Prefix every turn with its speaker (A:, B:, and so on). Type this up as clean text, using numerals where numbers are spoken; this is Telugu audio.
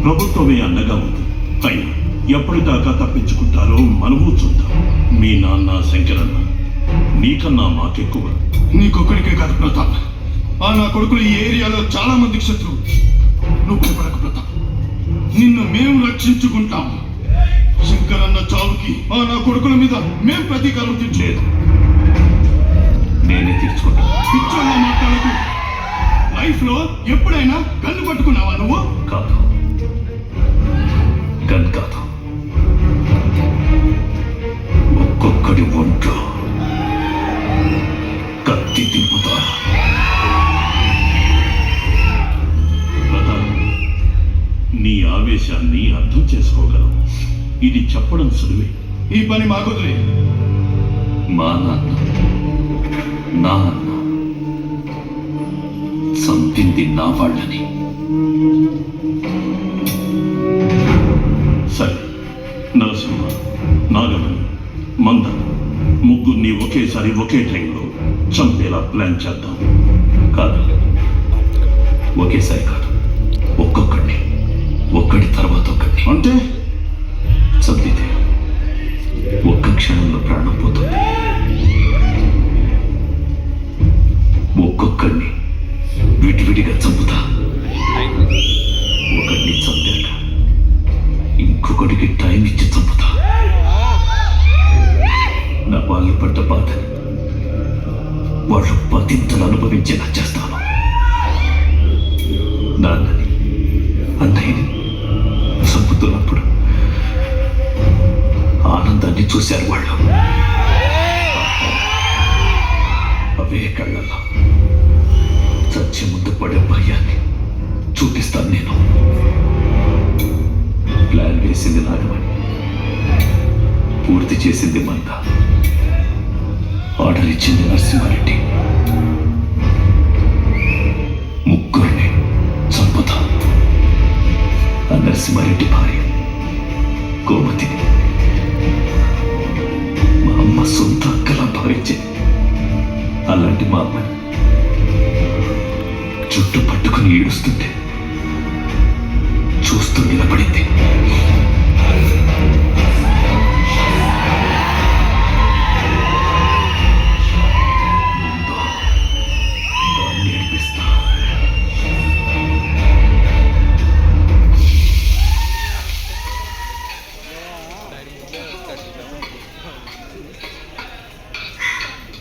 A: ప్రభుత్వమే అండగా ఉంది. అయినా ఎప్పటిదాకా తప్పించుకుంటారో మనము చూద్దాం. మీ నాన్న శంకరన్న నీకన్నా మాకెక్కువ.
B: నీకొక్కడికే కాదు ప్రతాప్, నా కొడుకులు ఈ ఏరియాలో చాలా మందికి శత్రువు. నువ్వు భయపడకు ప్రతాప్, నిన్ను మేము రక్షించుకుంటాం. శంకరన్న చావుకి నా కొడుకుల మీద మేము ప్రతీకారం తీర్చలేదు.
C: నేనే తీర్చుకుంటా.
B: పిచ్చోళ్ళ మాట్లాడకు. లైఫ్ లో ఎప్పుడైనా గన్ను పట్టుకున్నావా నువ్వు?
C: కాదు, గన్ కాదు, ఒక్కొక్కడి ఒంట్లో కత్తి దింపుతా.
A: నీ ఆవేశాన్ని అర్థం చేసుకోగలం. ఇది చెప్పడం సులువే.
B: ఈ పని మాకొదిలే.
C: మా నాన్న, నా అన్న చంపింది నా వాళ్ళని.
A: సరే, నరసింహ, నాగమణి, మంద ముగ్గురిని ఒకేసారి ఒకే టైంలో చంపేలా ప్లాన్ చేద్దాం.
C: కాదు, ఒకేసారి కాదు, ఒక్కొక్కడిని, ఒక్కడి తర్వాత ఒక్కడిని.
B: అంటే
C: చంపితే ఒక్క క్షణంలో ప్రాణం పోతుంది. ఒక్కొక్కడిని విడివిడిగా చంపుతా. ఒకడిని చంపాక ఇంకొకడికి టైం ఇచ్చి చంపుతా. నా వాళ్ళు పడ్డ బాధని వాళ్ళు పతింతలు అనుభవించేలా చేస్తాను. నాన్నని, అన్నయ్యని చంపుతున్నప్పుడు ఆనందాన్ని చూశారు వాళ్ళు. అవే కళ్ళల్లో చచ్చే ముందు పడే భయాన్ని చూపిస్తాను నేను. ప్లాన్ వేసింది నాగమణి, పూర్తి చేసింది మంద, ఆర్డర్ ఇచ్చింది నరసింహారెడ్డి. ముగ్గురిని చంపుతా. ఆ నరసింహారెడ్డి భార్య గోమతిని మా అమ్మ సొంత అక్కలా భావించే అలాంటి మా అమ్మని చుట్టు పట్టుకుని ఏడుస్తుంటే చూస్తూ నిలబడింది.